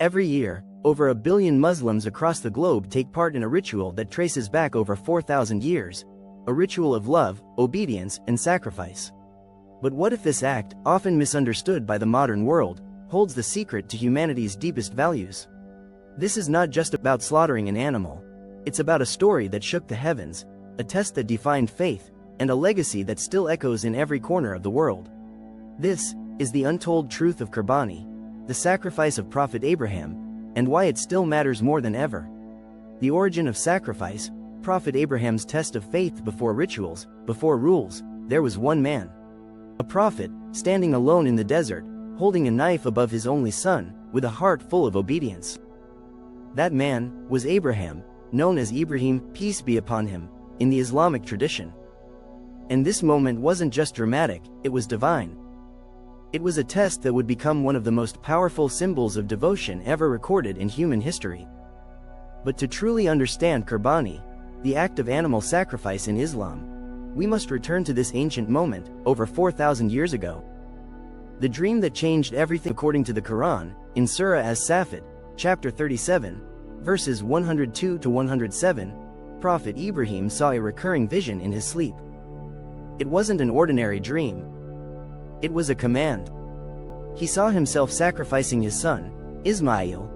Every year, over 1 billion Muslims across the globe take part in a ritual that traces back over 4,000 years, a ritual of love, obedience, and sacrifice. But what if this act, often misunderstood by the modern world, holds the secret to humanity's deepest values? This is not just about slaughtering an animal. It's about a story that shook the heavens, a test that defined faith, and a legacy that still echoes in every corner of the world. This is the untold truth of Kurbani, the sacrifice of Prophet Abraham, and why it still matters more than ever. The origin of sacrifice, Prophet Abraham's test of faith. Before rituals, before rules, there was one man. A prophet, standing alone in the desert, holding a knife above his only son, with a heart full of obedience. That man was Abraham, known as Ibrahim, peace be upon him, in the Islamic tradition. And this moment wasn't just dramatic, it was divine. It was a test that would become one of the most powerful symbols of devotion ever recorded in human history. But to truly understand Kurbani, the act of animal sacrifice in Islam, we must return to this ancient moment, over 4,000 years ago. The dream that changed everything. According to the Quran, in Surah As-Safat, chapter 37, verses 102 to 107, Prophet Ibrahim saw a recurring vision in his sleep. It wasn't an ordinary dream. It was a command. He saw himself sacrificing his son, Ishmael,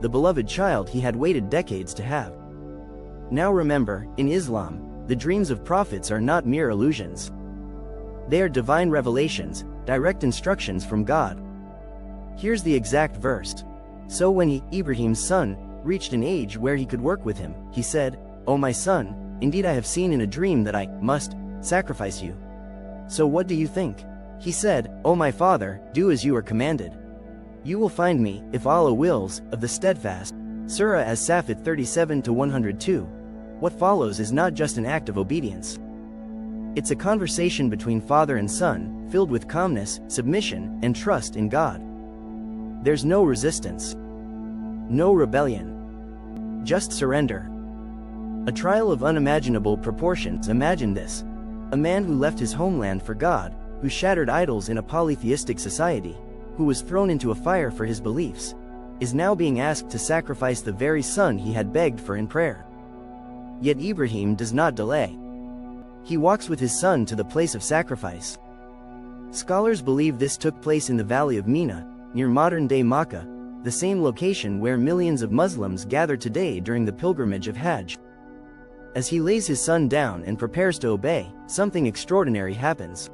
the beloved child he had waited decades to have. Now remember, in Islam, the dreams of prophets are not mere illusions. They are divine revelations, direct instructions from God. Here's the exact verse. So when Ibrahim's son, reached an age where he could work with him, he said, "O my son, indeed I have seen in a dream that I must sacrifice you. So what do you think?" He said, "O my father, do as you are commanded. You will find me, if Allah wills, of the steadfast." Surah As-Safat 37 to 102. What follows is not just an act of obedience. It's a conversation between father and son, filled with calmness, submission, and trust in God. There's no resistance. No rebellion. Just surrender. A trial of unimaginable proportions. Imagine this. A man who left his homeland for God, who shattered idols in a polytheistic society, who was thrown into a fire for his beliefs, is now being asked to sacrifice the very son he had begged for in prayer. Yet Ibrahim does not delay. He walks with his son to the place of sacrifice. Scholars believe this took place in the valley of Mina, near modern-day Makkah, the same location where millions of Muslims gather today during the pilgrimage of Hajj. As he lays his son down and prepares to obey, something extraordinary happens.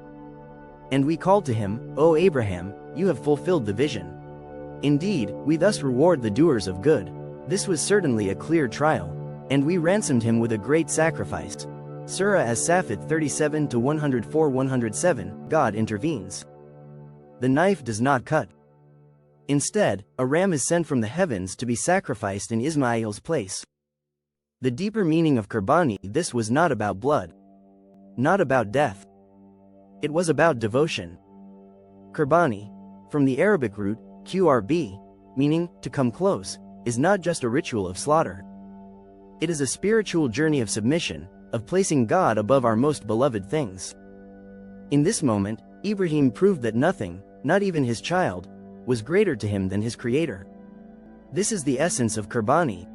"And we called to him, O Abraham, you have fulfilled the vision. Indeed, we thus reward the doers of good." This was certainly a clear trial. "And we ransomed him with a great sacrifice." Surah As-Safat 37 to 104-107. God intervenes. The knife does not cut. Instead, a ram is sent from the heavens to be sacrificed in Ismail's place. The deeper meaning of Kurbani. This was not about blood. Not about death. It was about devotion. Kurbani, from the Arabic root, qurb, meaning, to come close, is not just a ritual of slaughter. It is a spiritual journey of submission, of placing God above our most beloved things. In this moment, Ibrahim proved that nothing, not even his child, was greater to him than his Creator. This is the essence of Kurbani.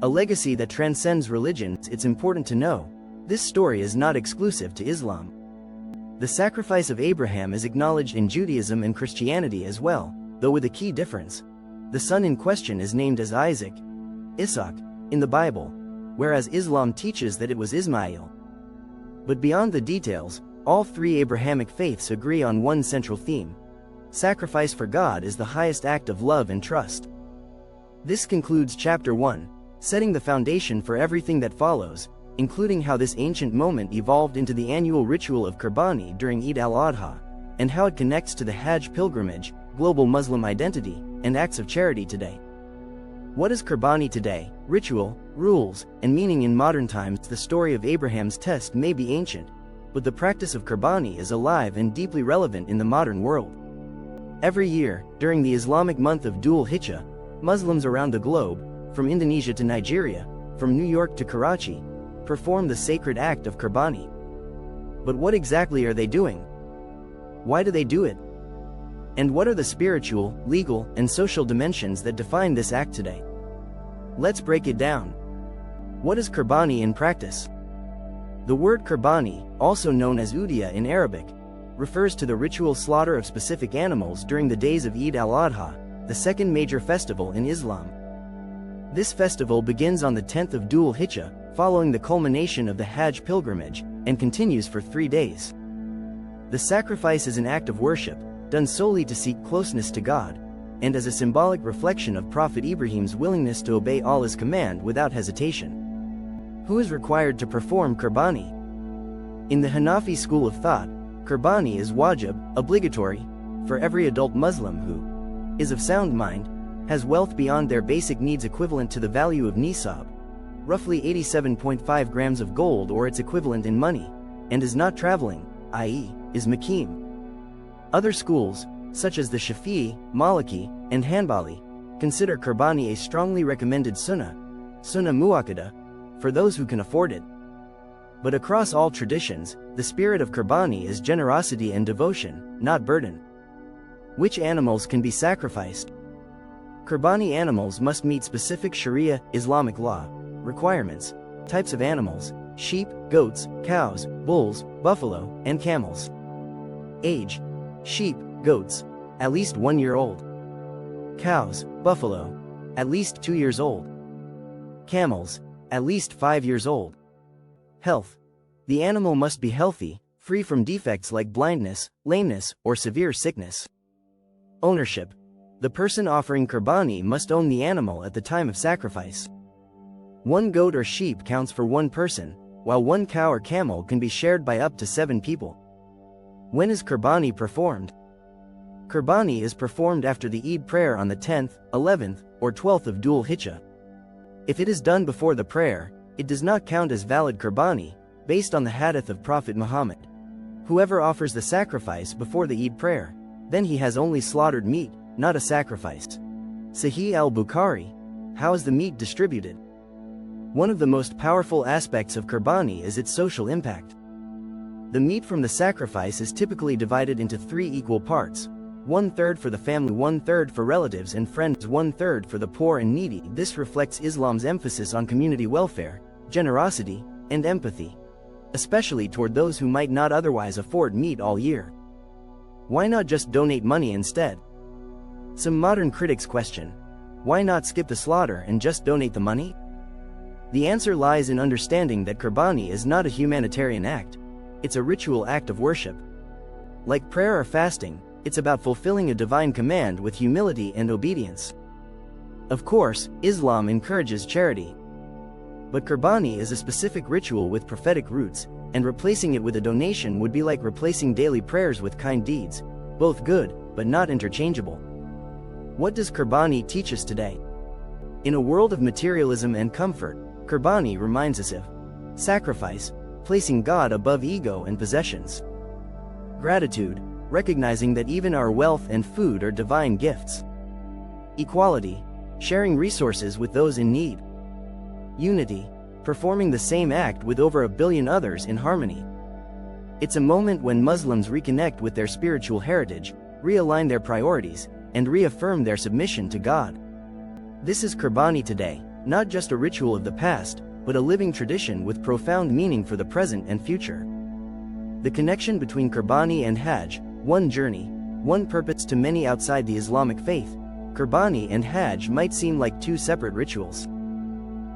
A legacy that transcends religions. It's important to know, this story is not exclusive to Islam. The sacrifice of Abraham is acknowledged in Judaism and Christianity as well, though with a key difference. The son in question is named as Isaac, Ishaq, in the Bible, whereas Islam teaches that it was Ismail. But beyond the details, all three Abrahamic faiths agree on one central theme. Sacrifice for God is the highest act of love and trust. This concludes Chapter 1, setting the foundation for everything that follows, including how this ancient moment evolved into the annual ritual of Kurbani during Eid al-Adha, and how it connects to the Hajj pilgrimage, global Muslim identity, and acts of charity today. What is Kurbani today? Ritual, rules, and meaning in modern times. The story of Abraham's test may be ancient, but the practice of Kurbani is alive and deeply relevant in the modern world. Every year, during the Islamic month of Dhul Hijjah, Muslims around the globe, from Indonesia to Nigeria, from New York to Karachi, perform the sacred act of Kurbani. But what exactly are they doing? Why do they do it? And what are the spiritual, legal, and social dimensions that define this act today? Let's break it down. What is Kurbani in practice? The word Kurbani, also known as udiyah in Arabic, refers to the ritual slaughter of specific animals during the days of Eid al-Adha, the second major festival in Islam. This festival begins on the 10th of Dhul Hijjah, following the culmination of the Hajj pilgrimage, and continues for 3 days. The sacrifice is an act of worship, done solely to seek closeness to God, and as a symbolic reflection of Prophet Ibrahim's willingness to obey Allah's command without hesitation. Who is required to perform Kurbani? In the Hanafi school of thought, Kurbani is wajib, obligatory, for every adult Muslim who is of sound mind, has wealth beyond their basic needs equivalent to the value of nisab, roughly 87.5 grams of gold or its equivalent in money, and is not traveling, i.e., is makim. Other schools, such as the Shafi'i, Maliki, and Hanbali, consider Kurbani a strongly recommended sunnah muakkada, for those who can afford it. But across all traditions, the spirit of Kurbani is generosity and devotion, not burden. Which animals can be sacrificed? Kurbani animals must meet specific Sharia, Islamic law, requirements, types of animals, sheep, goats, cows, bulls, buffalo, and camels. Age: sheep, goats, at least 1 year old. Cows, buffalo, at least 2 years old. Camels, at least 5 years old. Health: the animal must be healthy, free from defects like blindness, lameness, or severe sickness. Ownership: the person offering Kurbani must own the animal at the time of sacrifice. 1 goat or sheep counts for 1 person, while 1 cow or camel can be shared by up to 7 people. When is Kurbani performed? Kurbani is performed after the Eid prayer on the 10th, 11th, or 12th of Dhul Hijjah. If it is done before the prayer, it does not count as valid Kurbani, based on the hadith of Prophet Muhammad. Whoever offers the sacrifice before the Eid prayer, then he has only slaughtered meat, not a sacrifice. Sahih al-Bukhari. How is the meat distributed? One of the most powerful aspects of Kurbani is its social impact. The meat from the sacrifice is typically divided into 3 equal parts: 1/3 for the family, 1/3 for relatives and friends, 1/3 for the poor and needy. This reflects Islam's emphasis on community welfare, generosity, and empathy, especially toward those who might not otherwise afford meat all year. Why not just donate money instead? Some modern critics question, why not skip the slaughter and just donate the money? The answer lies in understanding that Kurbani is not a humanitarian act. It's a ritual act of worship. Like prayer or fasting, it's about fulfilling a divine command with humility and obedience. Of course, Islam encourages charity. But Kurbani is a specific ritual with prophetic roots, and replacing it with a donation would be like replacing daily prayers with kind deeds, both good, but not interchangeable. What does Kurbani teach us today? In a world of materialism and comfort, Kurbani reminds us of sacrifice, placing God above ego and possessions. Gratitude, recognizing that even our wealth and food are divine gifts. Equality, sharing resources with those in need. Unity, performing the same act with over 1 billion others in harmony. It's a moment when Muslims reconnect with their spiritual heritage, realign their priorities, and reaffirm their submission to God. This is Kurbani today, not just a ritual of the past, but a living tradition with profound meaning for the present and future. The connection between Kurbani and Hajj, one journey, one purpose to many outside the Islamic faith. Kurbani and Hajj might seem like 2 separate rituals.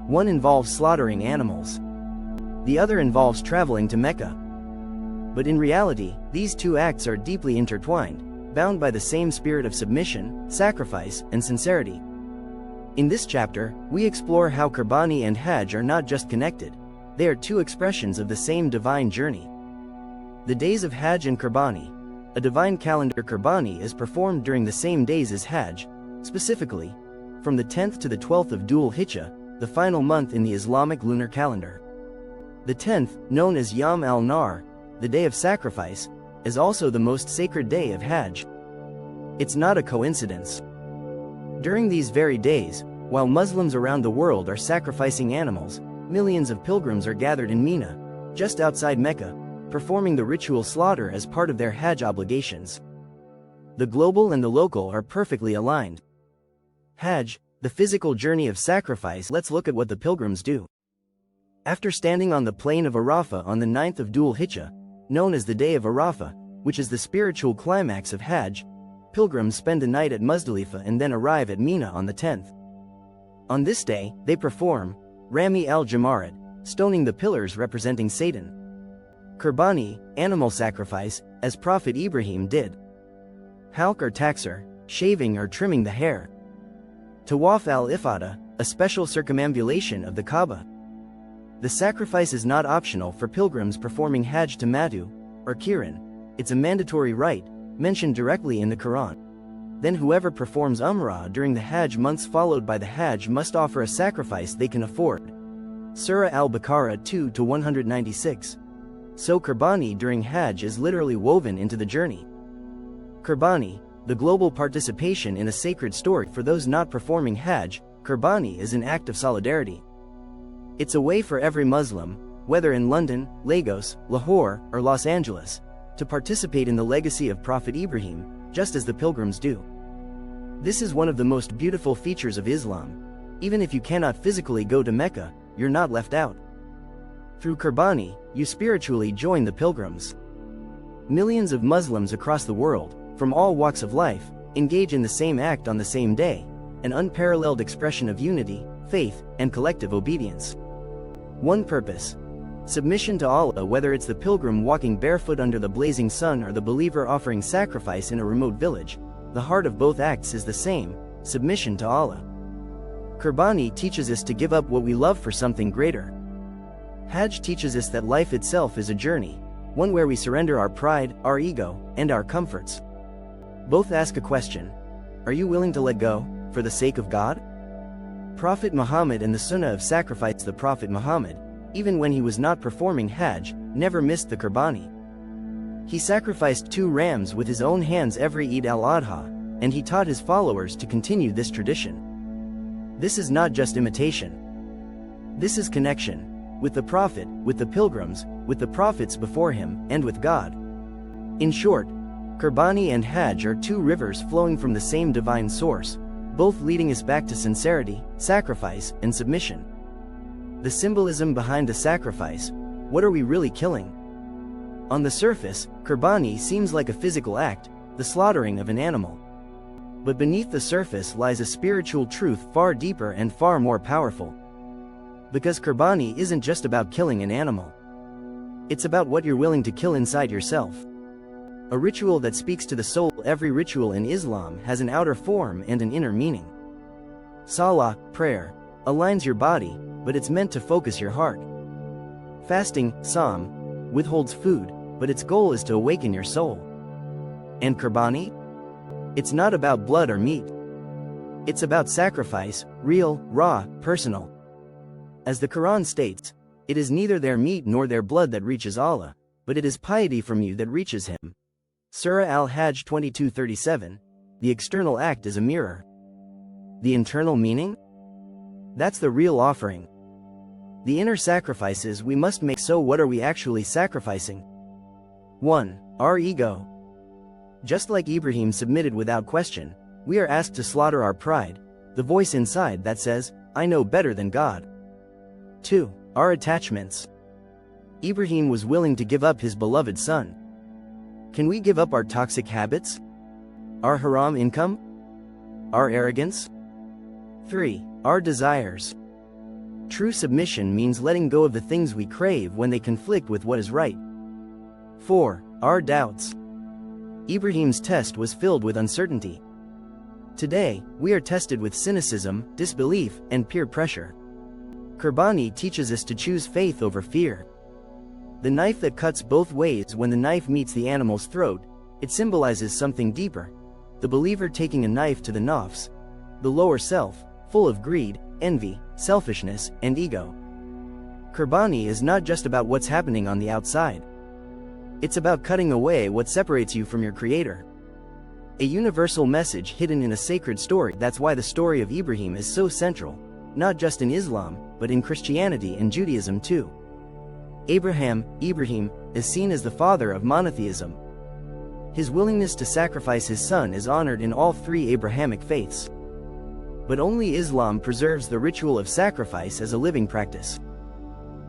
One involves slaughtering animals. The other involves traveling to Mecca. But in reality, these 2 acts are deeply intertwined, bound by the same spirit of submission, sacrifice, and sincerity. In this chapter, we explore how Kurbani and Hajj are not just connected, they are 2 expressions of the same divine journey. The days of Hajj and Kurbani. A divine calendar. Kurbani is performed during the same days as Hajj, specifically, from the 10th to the 12th of Dhul Hijjah, the final month in the Islamic lunar calendar. The 10th, known as Yawm al-Nar, the day of sacrifice, is also the most sacred day of Hajj. It's not a coincidence. During these very days, while Muslims around the world are sacrificing animals, millions of pilgrims are gathered in Mina, just outside Mecca, performing the ritual slaughter as part of their Hajj obligations. the global and the local are perfectly aligned. Hajj, the physical journey of sacrifice. Let's look at what the pilgrims do. After standing on the plain of Arafah on the 9th of Dhul Hijjah, known as the Day of Arafah, which is the spiritual climax of Hajj, pilgrims spend a night at Muzdalifah and then arrive at Mina on the 10th. On this day, they perform Rami al-Jamarat, stoning the pillars representing Satan. Kurbani, animal sacrifice, as Prophet Ibrahim did. Halq or taksir, shaving or trimming the hair. Tawaf al-Ifada, a special circumambulation of the Kaaba. The sacrifice is not optional for pilgrims performing Hajj to Matu, or Qiran. It's a mandatory rite, mentioned directly in the Quran. Then whoever performs Umrah during the Hajj months followed by the Hajj must offer a sacrifice they can afford. Surah Al-Baqarah 2-196. So Kurbani during Hajj is literally woven into the journey. Kurbani, the global participation in a sacred story for those not performing Hajj. Kurbani is an act of solidarity. It's a way for every Muslim, whether in London, Lagos, Lahore, or Los Angeles, to participate in the legacy of Prophet Ibrahim, just as the pilgrims do. This is one of the most beautiful features of Islam. Even if you cannot physically go to Mecca, you're not left out. Through Kurbani, you spiritually join the pilgrims. Millions of Muslims across the world, from all walks of life, engage in the same act on the same day, an unparalleled expression of unity, faith, and collective obedience. One purpose: submission to Allah. Whether it's the pilgrim walking barefoot under the blazing sun or the believer offering sacrifice in a remote village, the heart of both acts is the same: submission to Allah. Kurbani teaches us to give up what we love for something greater. Hajj teaches us that life itself is a journey, one where we surrender our pride, our ego, and our comforts. Both ask a question: are you willing to let go, for the sake of God? Prophet Muhammad and the Sunnah of sacrifice. The Prophet Muhammad, even when he was not performing Hajj, never missed the Kurbani. He sacrificed 2 rams with his own hands every Eid al-Adha, and he taught his followers to continue this tradition. This is not just imitation. This is connection with the Prophet, with the pilgrims, with the prophets before him, and with God. In short, Kurbani and Hajj are 2 rivers flowing from the same divine source, both leading us back to sincerity, sacrifice, and submission. The symbolism behind the sacrifice: what are we really killing? On the surface, Kurbani seems like a physical act, the slaughtering of an animal. But beneath the surface lies a spiritual truth far deeper and far more powerful. Because Kurbani isn't just about killing an animal. It's about what you're willing to kill inside yourself. A ritual that speaks to the soul. Every ritual in Islam has an outer form and an inner meaning. Salah, prayer, aligns your body, but it's meant to focus your heart. Fasting, Psalm, withholds food, but its goal is to awaken your soul. And Kurbani? It's not about blood or meat. It's about sacrifice, real, raw, personal. As the Quran states, it is neither their meat nor their blood that reaches Allah, but it is piety from you that reaches Him. Surah Al-Hajj 22:37. The external act is a mirror. The internal meaning? That's the real offering. The inner sacrifices we must make. So what are we actually sacrificing? 1. Our ego. Just like Ibrahim submitted without question, we are asked to slaughter our pride, the voice inside that says, I know better than God. 2. Our attachments. Ibrahim was willing to give up his beloved son. Can we give up our toxic habits? Our haram income? Our arrogance? 3. Our desires. True submission means letting go of the things we crave when they conflict with what is right. 4. Our doubts. Ibrahim's test was filled with uncertainty. Today, we are tested with cynicism, disbelief, and peer pressure. Kurbani teaches us to choose faith over fear. The knife that cuts both ways. When the knife meets the animal's throat, it symbolizes something deeper: the believer taking a knife to the nafs, the lower self, full of greed, envy, selfishness, and ego. Kurbani is not just about what's happening on the outside. It's about cutting away what separates you from your Creator. A universal message hidden in a sacred story. That's why the story of Ibrahim is so central, not just in Islam, but in Christianity and Judaism too. Ibrahim is seen as the father of monotheism. His willingness to sacrifice his son is honored in all three Abrahamic faiths. But only Islam preserves the ritual of sacrifice as a living practice.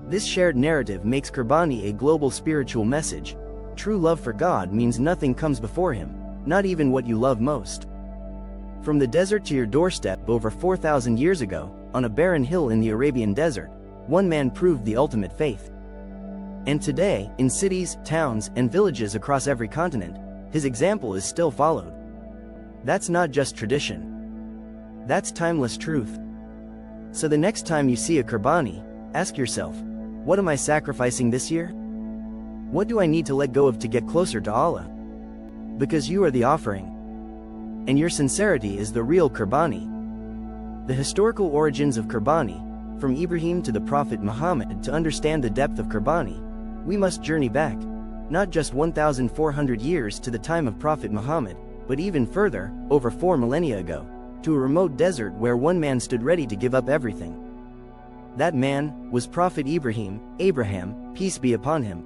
This shared narrative makes Kurbani a global spiritual message. True love for God means nothing comes before him, not even what you love most. From the desert to your doorstep over 4,000 years ago, on a barren hill in the Arabian desert, one man proved the ultimate faith. And today, in cities, towns, and villages across every continent, his example is still followed. That's not just tradition. That's timeless truth. So the next time you see a Kurbani, ask yourself, what am I sacrificing this year? What do I need to let go of to get closer to Allah? Because you are the offering. And your sincerity is the real Kurbani. The historical origins of Kurbani, from Ibrahim to the Prophet Muhammad. To understand the depth of Kurbani, we must journey back, not just 1,400 years to the time of Prophet Muhammad, but even further, over 4 millennia ago, to a remote desert where one man stood ready to give up everything. That man was Prophet Ibrahim, Abraham, peace be upon him.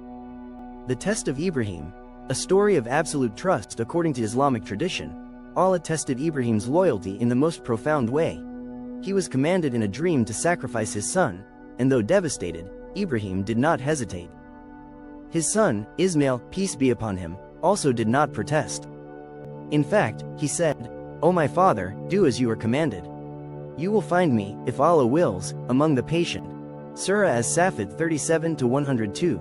The Test of Ibrahim, a story of absolute trust according to Islamic tradition. Allah tested Ibrahim's loyalty in the most profound way. He was commanded in a dream to sacrifice his son, and though devastated, Ibrahim did not hesitate. His son, Ismail, peace be upon him, also did not protest. In fact, he said, "O my father, do as you are commanded. You will find me, if Allah wills, among the patient." Surah As-Safat 37-102.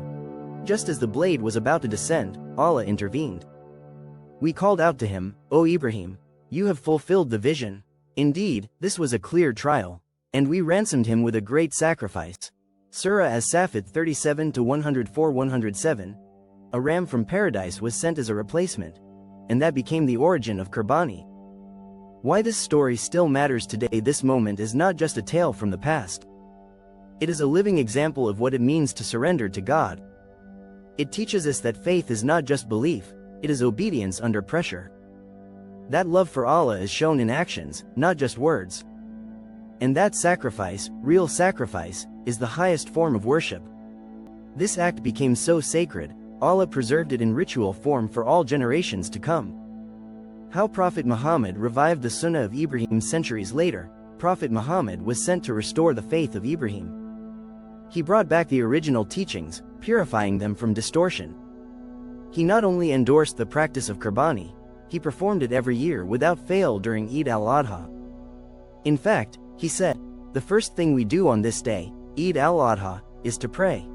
Just as the blade was about to descend, Allah intervened. We called out to him, "O Ibrahim, you have fulfilled the vision. Indeed, this was a clear trial, and we ransomed him with a great sacrifice." Surah As-Safat 37-104-107. A ram from paradise was sent as a replacement, and that became the origin of Kurbani. Why this story still matters today. This moment is not just a tale from the past. It is a living example of what it means to surrender to God. It teaches us that faith is not just belief, it is obedience under pressure. That love for Allah is shown in actions, not just words. And that sacrifice, real sacrifice, is the highest form of worship. This act became so sacred, Allah preserved it in ritual form for all generations to come. How Prophet Muhammad revived the Sunnah of Ibrahim centuries later. Prophet Muhammad was sent to restore the faith of Ibrahim. He brought back the original teachings, purifying them from distortion. He not only endorsed the practice of Kurbani, he performed it every year without fail during Eid al-Adha. In fact, he said, "The first thing we do on this day, Eid al-Adha, is to pray.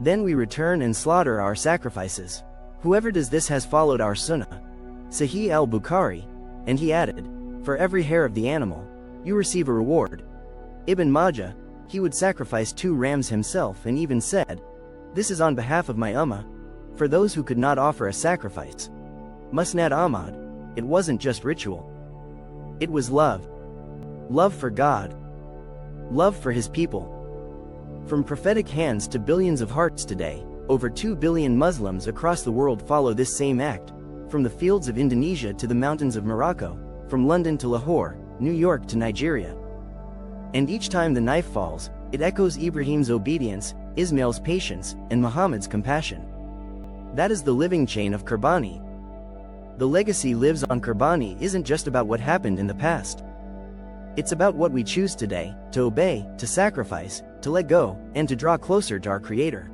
Then we return and slaughter our sacrifices. Whoever does this has followed our Sunnah." Sahih al-Bukhari. And he added, "For every hair of the animal, you receive a reward." Ibn Majah. He would sacrifice 2 rams himself and even said, "This is on behalf of my ummah, for those who could not offer a sacrifice." Musnad Ahmad. It wasn't just ritual. It was love. Love for God. Love for his people. From prophetic hands to billions of hearts today, over 2 billion Muslims across the world follow this same act, from the fields of Indonesia to the mountains of Morocco, from London to Lahore, New York to Nigeria. And each time the knife falls, it echoes Ibrahim's obedience, Ismail's patience, and Muhammad's compassion. That is the living chain of Kurbani. The legacy lives on. Kurbani isn't just about what happened in the past. It's about what we choose today, to obey, to sacrifice, to let go, and to draw closer to our Creator.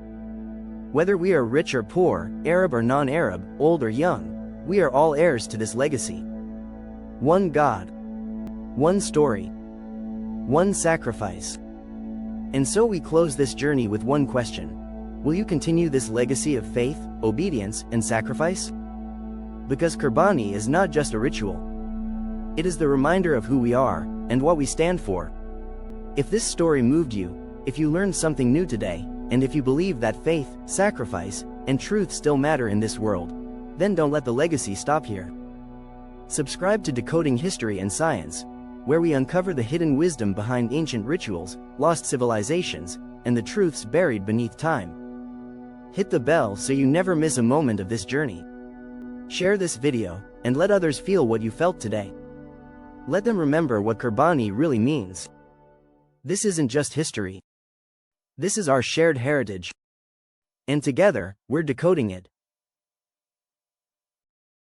Whether we are rich or poor, Arab or non-Arab, old or young, we are all heirs to this legacy. One God. One story. One sacrifice. And so we close this journey with one question. Will you continue this legacy of faith, obedience, and sacrifice? Because Kurbani is not just a ritual. It is the reminder of who we are, and what we stand for. If this story moved you, if you learned something new today, and if you believe that faith, sacrifice, and truth still matter in this world, then don't let the legacy stop here. Subscribe to Decoding History and Science, where we uncover the hidden wisdom behind ancient rituals, lost civilizations, and the truths buried beneath time. Hit the bell so you never miss a moment of this journey. Share this video, and let others feel what you felt today. Let them remember what Kurbani really means. This isn't just history. This is our shared heritage. And together, we're decoding it.